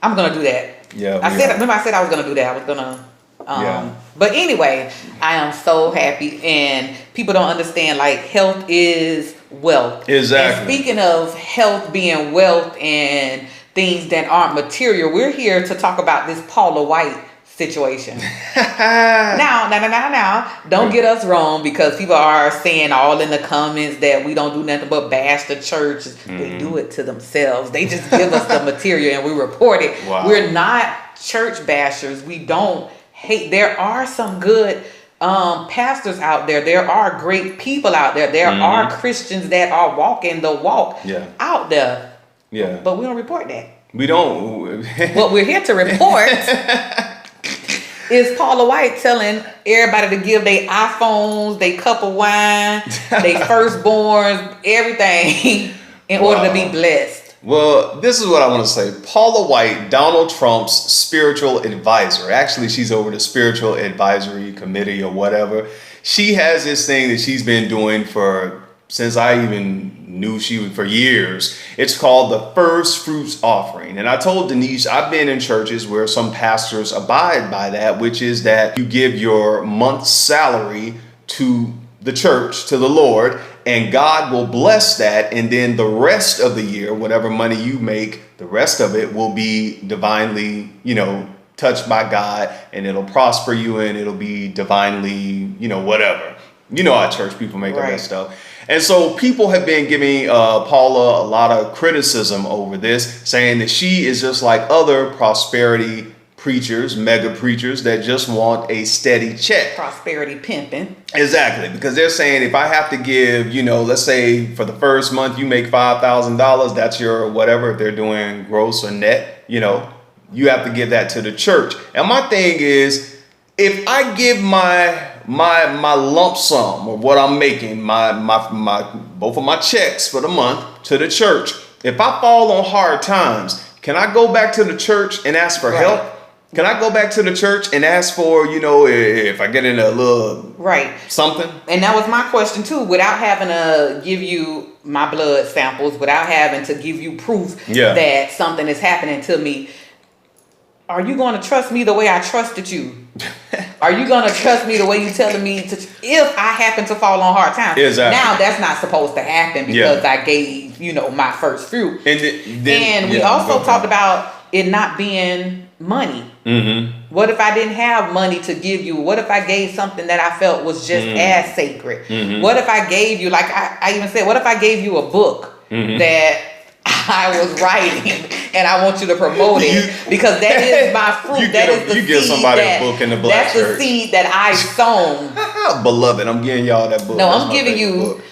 I'm gonna do that. Yeah. I said I was gonna do that. I was gonna. But anyway, I am so happy, and people don't understand. Like, health is wealth. Exactly. And speaking of health being wealth and things that aren't material, we're here to talk about this Paula White situation. Now, don't get us wrong, because people are saying all in the comments that we don't do nothing but bash the church. They do it to themselves. They just give us the material and we report it. Wow. We're not church bashers. We don't hate. There are some good pastors out there. There are great people out there. There are Christians that are walking the walk out there. Yeah. But we don't report that. We don't. What we're here to report is Paula White telling everybody to give their iPhones, their cup of wine, their firstborns, everything in order to be blessed. Well, this is what I want to say. Paula White, Donald Trump's spiritual advisor. Actually, she's over the spiritual advisory committee or whatever. She has this thing that she's been doing since I even knew she was, for years. It's called the First Fruits Offering. And I told Denise, I've been in churches where some pastors abide by that, which is that you give your month's salary to the church, to the Lord, and God will bless that. And then the rest of the year, whatever money you make, the rest of it will be divinely, touched by God, and it'll prosper you, and it'll be divinely, whatever. You know how church people make all that stuff. And so people have been giving Paula a lot of criticism over this, saying that she is just like other prosperity preachers, mega preachers that just want a steady check. Prosperity pimping. Exactly. Because they're saying if I have to give, let's say for the first month you make $5,000, that's your whatever, if they're doing gross or net, you have to give that to the church. And my thing is, if I give my lump sum of what I'm making, my both of my checks for the month to the church, if I fall on hard times, can I go back to the church and ask for help? Can I go back to the church and ask for, if I get in a little something? And that was my question too. Without having to give you my blood samples, without having to give you proof that something is happening to me, are you going to trust me the way I trusted you? Are you going to trust me the way you telling me to, if I happen to fall on hard times? Exactly. Now that's not supposed to happen because I gave, my first fruit. And we also talked about it not being money. Mm-hmm. What if I didn't have money to give you? What if I gave something that I felt was just as sacred? Mm-hmm. What if I gave you, like I even said, what if I gave you a book that I was writing and I want you to promote it because that is my fruit. That is the seed. You give somebody a book in the black church. That's the seed that I sown. Beloved, I'm giving y'all that book. No, I'm giving you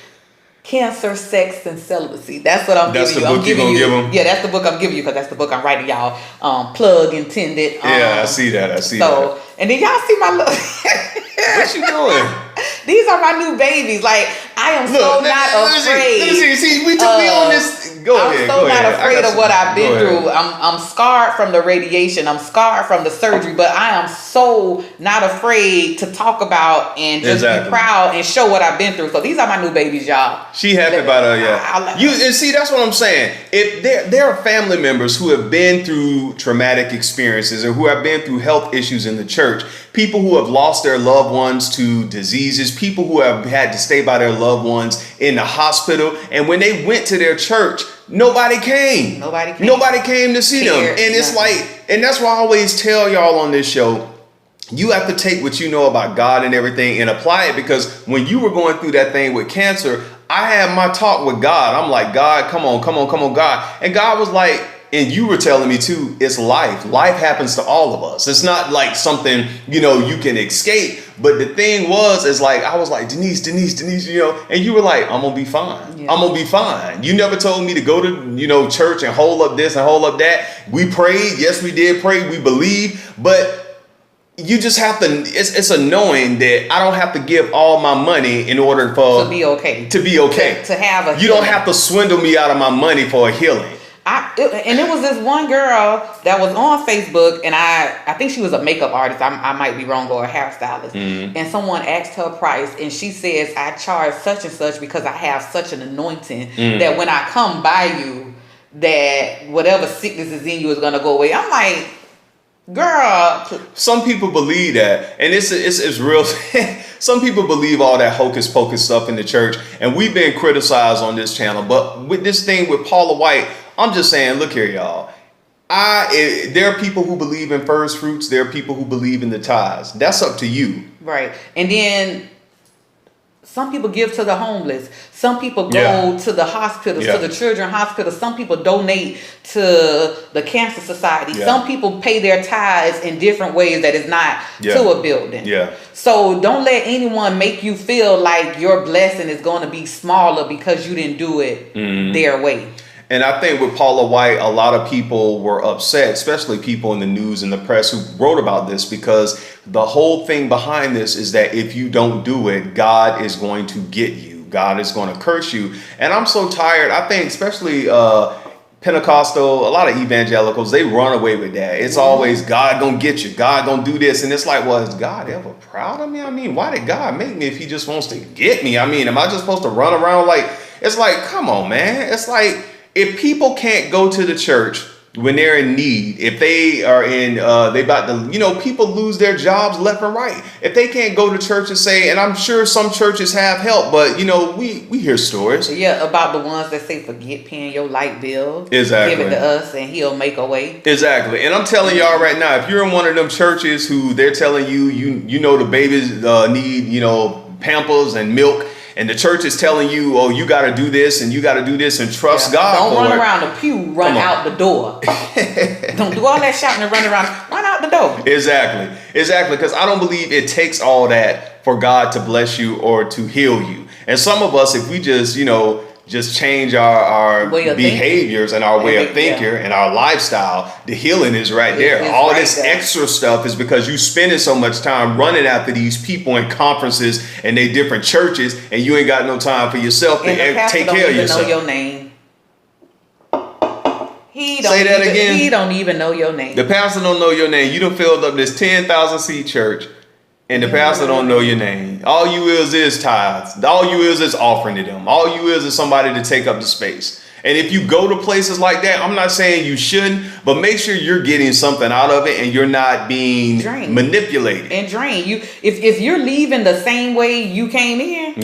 Cancer, Sex, and Celibacy. That's what I'm giving you. That's the book you're going to give them? Yeah, that's the book I'm giving you because that's the book I'm writing y'all. Plug intended. Yeah, I see that. And then y'all see my look. What you doing? These are my new babies. Like, I am so not afraid. Let me see. We on this. Go ahead. I'm so not afraid of what I've been through. I'm scarred from the radiation. I'm scarred from the surgery. But I am so not afraid to talk about and just be proud and show what I've been through. So these are my new babies, y'all. She happy about her, yeah. And see, that's what I'm saying. If there are family members who have been through traumatic experiences or who have been through health issues in the church, people who have lost their loved ones to diseases, people who have had to stay by their loved ones in the hospital, and when they went to their church, nobody came. Nobody came to see them. And it's and that's why I always tell y'all on this show, you have to take what you know about God and everything and apply it, because when you were going through that thing with cancer, I had my talk with God. I'm like, God, come on, God. And God was like, and you were telling me too, it's life. Life happens to all of us. It's not like something, you can escape. But the thing is like, I was like, Denise, and you were like, I'm going to be fine. Yeah. I'm going to be fine. You never told me to go to, church and hold up this and hold up that. We prayed. Yes, we did pray. We believe. But you just have to, it's annoying that I don't have to give all my money in order to be okay. To be okay. To have a You healing. don't have to swindle me out of my money for a healing. And it was this one girl that was on Facebook, and I think she was a makeup artist. I might be wrong, or a hairstylist. Mm-hmm. And someone asked her price, and she says, I charge such and such because I have such an anointing that when I come by you, that whatever sickness is in you is gonna go away. I'm like, girl. Some people believe that, and it's real. Some people believe all that hocus pocus stuff in the church, and we've been criticized on this channel. But with this thing with Paula White, I'm just saying, look here, y'all. There are people who believe in first fruits. There are people who believe in the tithes. That's up to you. Right. And then some people give to the homeless. Some people go to the hospitals, to the children's hospitals. Some people donate to the Cancer Society. Some people pay their tithes in different ways that is not to a building. So don't let anyone make you feel like your blessing is going to be smaller because you didn't do it their way. And I think with Paula White, a lot of people were upset, especially people in the news and the press who wrote about this, because the whole thing behind this is that if you don't do it, God is going to get you. God is going to curse you. And I'm so tired. I think especially Pentecostal, a lot of evangelicals, they run away with that. It's always God gonna get you. God gonna do this. And it's like, well, is God ever proud of me? I mean, why did God make me if he just wants to get me? I mean, am I just supposed to run around like, it's like, come on, man. It's like, if people can't go to the church when they're in need, if they are in, they about to, people lose their jobs left and right. If they can't go to church and say, and I'm sure some churches have help, but we hear stories. Yeah, about the ones that say, forget paying your light bill. Exactly. Give it to us and he'll make a way. Exactly. And I'm telling y'all right now, if you're in one of them churches who they're telling you the babies need, Pampers and milk, and the church is telling you, oh, you got to do this and you got to do this and trust God. Don't run around the pew, run out the door. Don't do all that shouting and run out the door. Exactly. Because I don't believe it takes all that for God to bless you or to heal you. And some of us, if we just change our behaviors and our way of thinking and our lifestyle, the healing is right there. All this extra stuff is because you spending so much time running after these people in conferences and they different churches, and you ain't got no time for yourself to take care of yourself. Know your name. Say that again. He don't even know your name. The pastor don't know your name. You done filled up this 10,000 seat church, and the pastor don't know your name. All you is tithes. All you is offering to them. All you is somebody to take up the space. And if you go to places like that, I'm not saying you shouldn't, but make sure you're getting something out of it and you're not being manipulated. And drained. If you're leaving the same way you came in,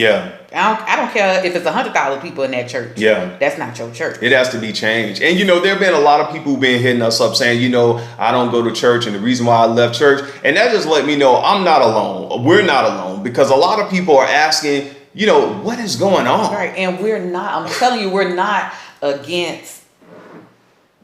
I don't care if it's 100,000 people in that church. That's not your church. It has to be changed. And there have been a lot of people who've been hitting us up saying, I don't go to church, and the reason why I left church. And that just let me know I'm not alone. We're not alone, because a lot of people are asking, what is going on? Right. And we're not, I'm telling you, we're not against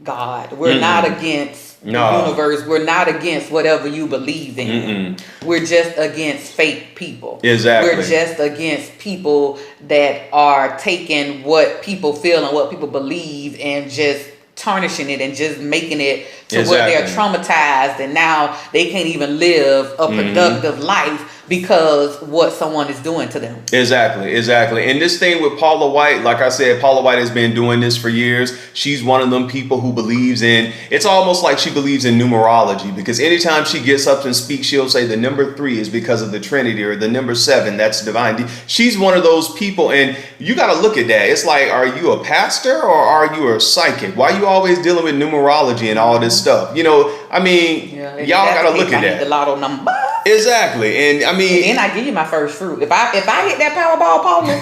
God. We're not against the universe. We're not against whatever you believe in. We're just against fake people. Exactly. We're just against people that are taking what people feel and what people believe and just tarnishing it and just making it to where they're traumatized, and now they can't even live a productive life because what someone is doing to them. Exactly. And this thing with Paula White, like I said, Paula White has been doing this for years. She's one of them people who believes in, it's almost like she believes in numerology, because anytime she gets up and speaks, she'll say the number 3 is because of the Trinity, or the number 7, that's divine. She's one of those people, and you got to look at that. It's like, are you a pastor or are you a psychic? Why are you always dealing with numerology and all this stuff? Y'all got to look at that. The lotto number. Exactly. And I mean, and then I give you my first fruit. If I hit that Powerball, Paula,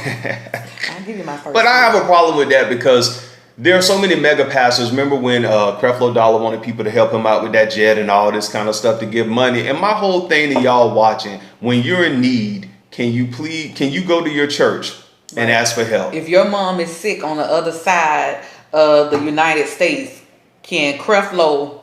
I give you my first. But I have a problem with that, because there are so many mega pastors. Remember when Creflo Dollar wanted people to help him out with that jet and all this kind of stuff to give money? And my whole thing to y'all watching, when you're in need, can you go to your church and ask for help? If your mom is sick on the other side of the United States, can Creflo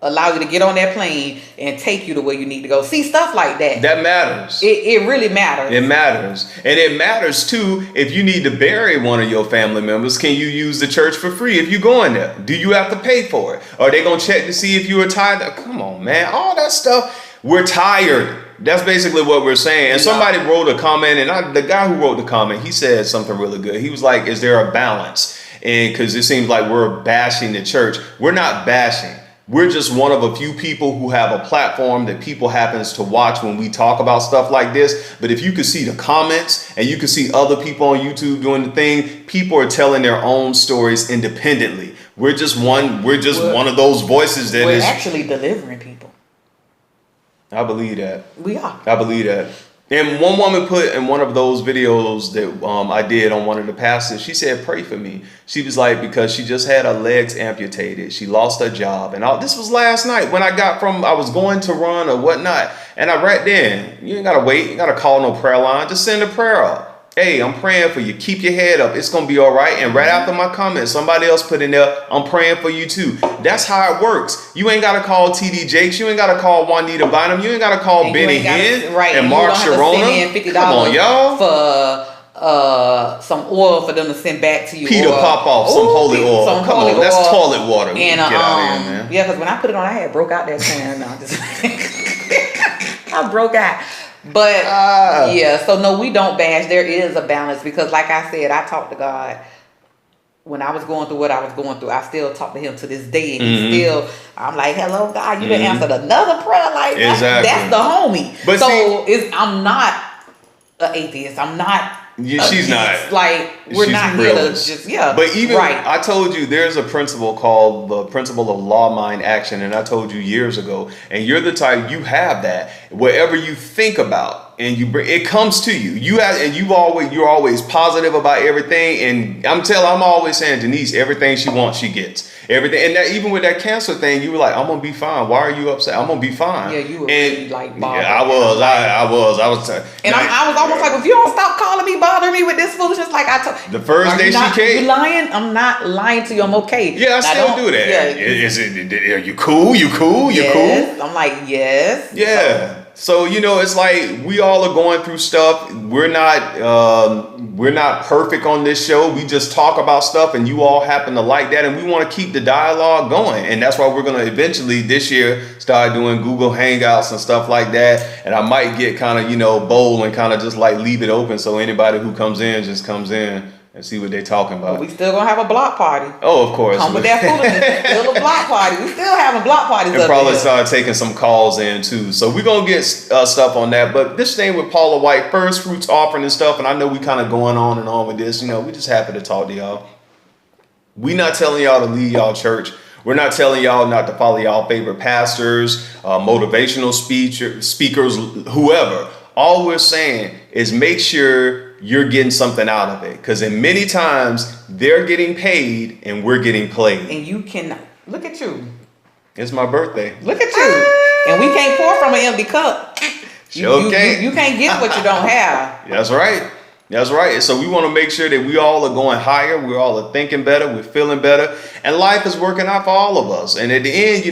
allow you to get on that plane and take you to where you need to go? See, stuff like that. That matters. It really matters. It matters. And it matters too, if you need to bury one of your family members, can you use the church for free if you're going there? Do you have to pay for it? Are they going to check to see if you are tired? Come on, man. All that stuff. We're tired. That's basically what we're saying. And somebody wrote a comment, and the guy who wrote the comment, he said something really good. He was like, is there a balance? And because it seems like we're bashing the church. We're not bashing. We're just one of a few people who have a platform that people happens to watch when we talk about stuff like this. But if you could see the comments and you could see other people on YouTube doing the thing, people are telling their own stories independently. We're just one of those voices that we're actually delivering people. I believe that. We are. I believe that. And one woman put in one of those videos that I did on one of the pastors, she said, pray for me. She was like, because she just had her legs amputated. She lost her job. And this was last night when I was going to run or whatnot. And I right then, you ain't got to wait. You got to call no prayer line. Just send a prayer up. Hey, I'm praying for you. Keep your head up. It's going to be all right. And right after my comment, somebody else put in there, I'm praying for you too. That's how it works. You ain't got to call TD Jakes. You ain't got to call Juanita Bynum. You ain't got to call Benny Hinn and Mark Sharona. Come on, y'all. For some oil for them to send back to you. Peter Popoff, some holy oil. Come on, that's toilet water. And, get out of here, man. Yeah, because when I put it on, I had broke out that time. No, I broke out. But yeah, so no, we don't bash. There is a balance because, like I said, I talked to God when I was going through what I was going through. I still talk to Him to this day, and I'm like, "Hello, God, you done answered another prayer." Like that's the homie. But so I'm not an atheist. I'm not. Yeah, she's not. Like we're not here to just But even I told you there's a principle called the principle of law, mind, action, and I told you years ago. And you're the type, you have that. Wherever you think about and you bring, it comes to you. You're always positive about everything. And I'm always saying, Denise, everything she wants, she gets. Everything. And that, even with that cancer thing, you were like, I'm gonna be fine. Why are you upset? I'm gonna be fine. Yeah, you were really like bothered. Yeah, I was. And I was almost like, if you don't stop calling me, bothering me with this foolishness, like I told the first day she came. You lying? I'm not lying to you. I'm okay. Yeah, I still do that. Yeah. Are you cool? You cool? You cool? I'm like, yes. Yeah. So, it's like we all are going through stuff. We're not perfect on this show. We just talk about stuff and you all happen to like that. And we want to keep the dialogue going. And that's why we're going to eventually this year start doing Google Hangouts and stuff like that. And I might get kind of, bold and kind of just like leave it open. So anybody who comes in just comes in and see what they're talking about. But we still gonna have a block party. Oh, of course. Come with that foolishness. Still a block party. We still having block parties. And probably start taking some calls in too. So we're gonna get stuff on that. But this thing with Paula White, first fruits offering and stuff, and I know we kind of going on and on with this. We just happy to talk to y'all. We not telling y'all to leave y'all church. We're not telling y'all not to follow y'all favorite pastors, motivational speakers, whoever. All we're saying is make sure you're getting something out of it. Because in many times, they're getting paid and we're getting played. And you can, look at you. It's my birthday. Look at you. And we can't pour from an empty cup. You can't get what you don't have. That's right. That's right. So we want to make sure that we all are going higher. We all are thinking better. We're feeling better. And life is working out for all of us. And at the end,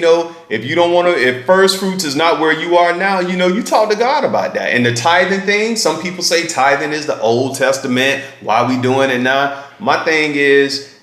if you don't want to, if first fruits is not where you are now, you talk to God about that. And the tithing thing, some people say tithing is the Old Testament. Why we doing it now? My thing is,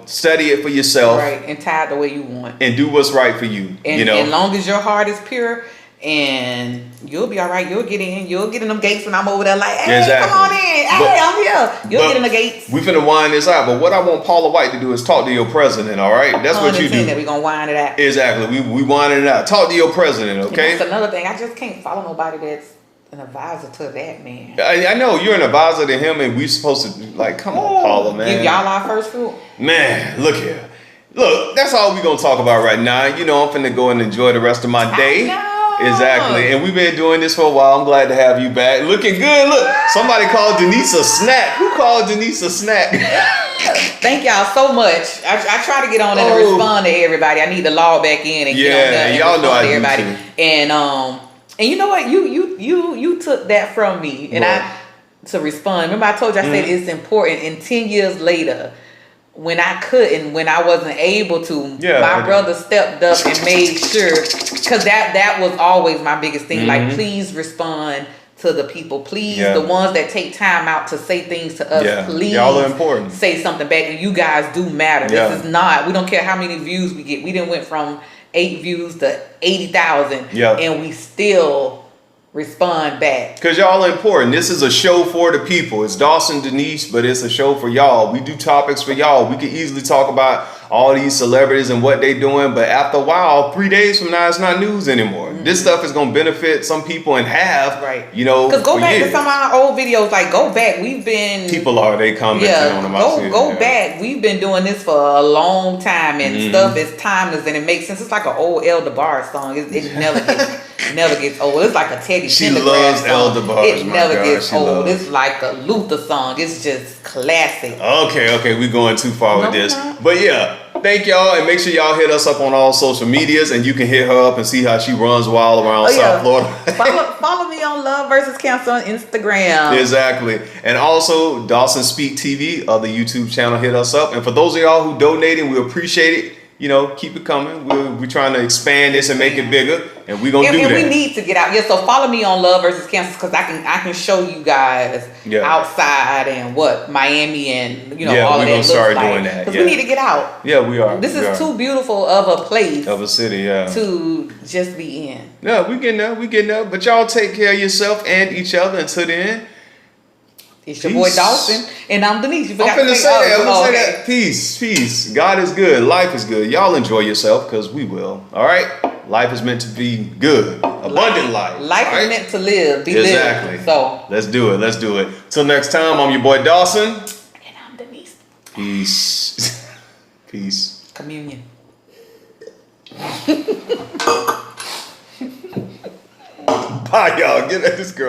study it for yourself. Right. And tithe the way you want. And do what's right for you. And as long as your heart is pure, and you'll be all right. You'll get in. You'll get in them gates when I'm over there like, hey, come on in. Hey, I'm here. You'll get in the gates. We finna wind this out. But what I want Paula White to do is talk to your president, all right? That's what you do. That we're going to wind it out. Exactly. We winding it out. Talk to your president, okay? And that's another thing. I just can't follow nobody that's an advisor to that man. I know. You're an advisor to him, and we supposed to, come on, Paula, man. Give y'all our first fruit. Man, look here. Look, that's all we're going to talk about right now. I'm finna go and enjoy the rest of my day. I know. Exactly. And we've been doing this for a while. I'm glad to have you back. Looking good. Look, somebody called Denise a snack. Who called Denise a snack? Thank y'all so much. I try to get on and respond to everybody. I need to log back in and get on there and y'all know I to everybody. Do too. And you know what? You took that from me and to respond. Remember I told you I said it's important. And 10 years later, when I wasn't able to, my brother stepped up and made sure, because that was always my biggest thing. Like, please respond to the people. Please, the ones that take time out to say things to us, please y'all are important. Say something back. And you guys do matter. This is not, we don't care how many views we get. We didn't went from 8 views to 80,000 and we still respond back. Because y'all are important. This is a show for the people. It's Dawson, Denise, but it's a show for y'all. We do topics for y'all. We could easily talk about all these celebrities and what they doing, but after a while, 3 days from now, it's not news anymore. Mm-hmm. This stuff is going to benefit some people and have, you know, because go back to some of our old videos. Like, go back. We've been... They commenting on them. Go back. We've been doing this for a long time, and stuff is timeless, and it makes sense. It's like an old Elder Bar song. It never gets... never gets old. It's like a Teddy Pendergrass song. Elder Bars. It never gets old. It's like a Luther song. It's just classic. Okay, we going too far with this. But yeah, thank y'all, and make sure y'all hit us up on all social medias, and you can hit her up and see how she runs wild around South Florida. follow me on Love vs. Cancer on Instagram. Exactly. And also Dawson Speaks TV, other YouTube channel, hit us up. And for those of y'all who donating, we appreciate it. You know, keep it coming. We're trying to expand this and make it bigger, and we're gonna do that. And we need to get out. Yeah, so follow me on Love vs. Cancer, because I can show you guys outside and what Miami and all of that looks like. Yeah, we're gonna start doing that. Because we need to get out. Yeah, we are. This is too beautiful of a place, of a city, to just be in. Yeah, we getting there. But y'all take care of yourself and each other until then. It's your boy Dawson, and I'm Denise. I'm finna say that. Peace. God is good. Life is good. Y'all enjoy yourself, because we will. All right? Life is meant to be good. Abundant life. Life is meant to live. Exactly. Lived. So let's do it. Till next time, I'm your boy Dawson. And I'm Denise. Peace. Communion. Bye, y'all. Get at this girl.